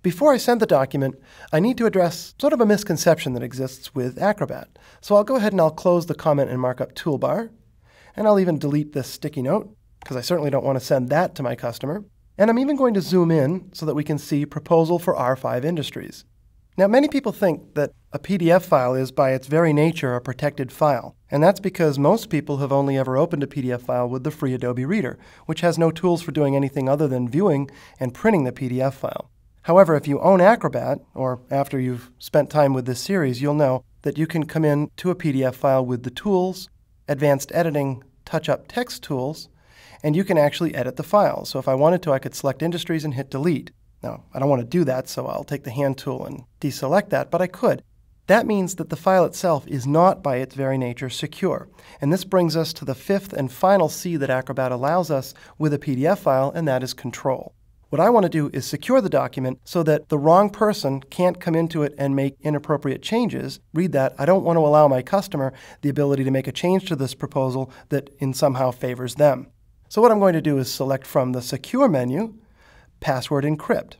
Before I send the document, I need to address sort of a misconception that exists with Acrobat. So I'll go ahead and I'll close the comment and markup toolbar, and I'll even delete this sticky note, because I certainly don't want to send that to my customer. And I'm even going to zoom in so that we can see Proposal for R5 Industries. Now, many people think that a PDF file is, by its very nature, a protected file. And that's because most people have only ever opened a PDF file with the free Adobe Reader, which has no tools for doing anything other than viewing and printing the PDF file. However, if you own Acrobat, or after you've spent time with this series, you'll know that you can come in to a PDF file with the tools, advanced editing, touch-up text tools, and you can actually edit the file. So if I wanted to, I could select Industries and hit Delete. Now, I don't want to do that, so I'll take the hand tool and deselect that, but I could. That means that the file itself is not, by its very nature, secure. And this brings us to the fifth and final C that Acrobat allows us with a PDF file, and that is control. What I want to do is secure the document so that the wrong person can't come into it and make inappropriate changes. Read that. I don't want to allow my customer the ability to make a change to this proposal that in somehow favors them. So what I'm going to do is select from the Secure menu, Password Encrypt.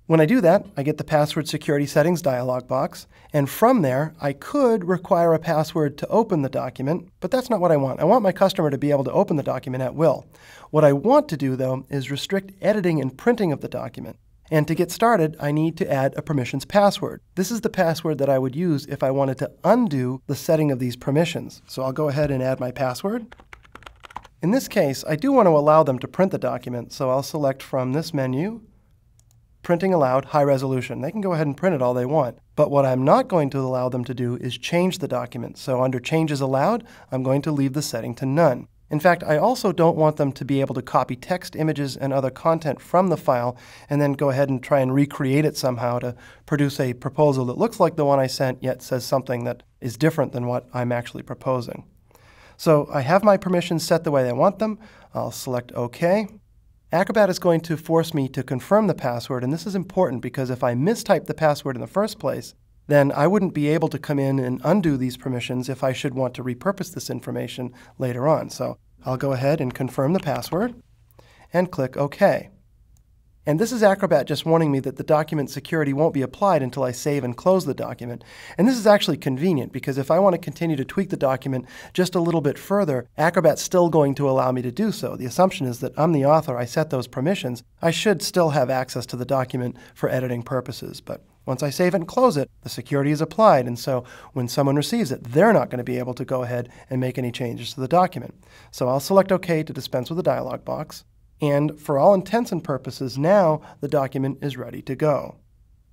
When I do that, I get the Password Security Settings dialog box, and from there, I could require a password to open the document, but that's not what I want. I want my customer to be able to open the document at will. What I want to do, though, is restrict editing and printing of the document. And to get started, I need to add a permissions password. This is the password that I would use if I wanted to undo the setting of these permissions. So I'll go ahead and add my password. In this case, I do want to allow them to print the document, so I'll select from this menu, Printing Allowed, High Resolution. They can go ahead and print it all they want. But what I'm not going to allow them to do is change the document. So under Changes Allowed, I'm going to leave the setting to None. In fact, I also don't want them to be able to copy text, images, and other content from the file and then go ahead and try and recreate it somehow to produce a proposal that looks like the one I sent, yet says something that is different than what I'm actually proposing. So I have my permissions set the way I want them. I'll select OK. Acrobat is going to force me to confirm the password, and this is important because if I mistype the password in the first place, then I wouldn't be able to come in and undo these permissions if I should want to repurpose this information later on. So I'll go ahead and confirm the password and click OK. And this is Acrobat just warning me that the document security won't be applied until I save and close the document. And this is actually convenient because if I want to continue to tweak the document just a little bit further, Acrobat's still going to allow me to do so. The assumption is that I'm the author, I set those permissions. I should still have access to the document for editing purposes. But once I save it and close it, the security is applied, and so when someone receives it, they're not going to be able to go ahead and make any changes to the document. So I'll select OK to dispense with the dialog box. And for all intents and purposes, now the document is ready to go.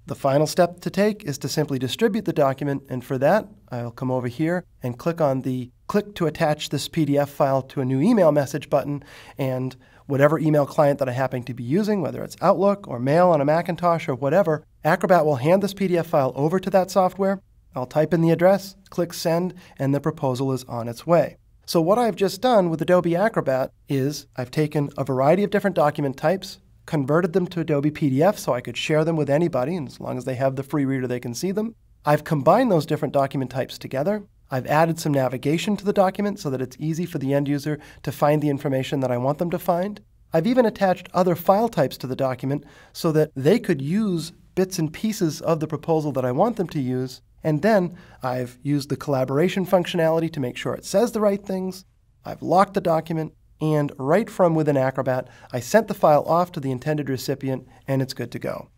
The final step to take is to simply distribute the document, and for that, I'll come over here and click on the Click to attach this PDF file to a new email message button, and whatever email client that I happen to be using, whether it's Outlook or Mail on a Macintosh or whatever, Acrobat will hand this PDF file over to that software. I'll type in the address, click Send, and the proposal is on its way. So what I've just done with Adobe Acrobat is I've taken a variety of different document types, converted them to Adobe PDF so I could share them with anybody, and as long as they have the free reader they can see them. I've combined those different document types together. I've added some navigation to the document so that it's easy for the end user to find the information that I want them to find. I've even attached other file types to the document so that they could use bits and pieces of the proposal that I want them to use. And then I've used the collaboration functionality to make sure it says the right things. I've locked the document, and right from within Acrobat, I sent the file off to the intended recipient, and it's good to go.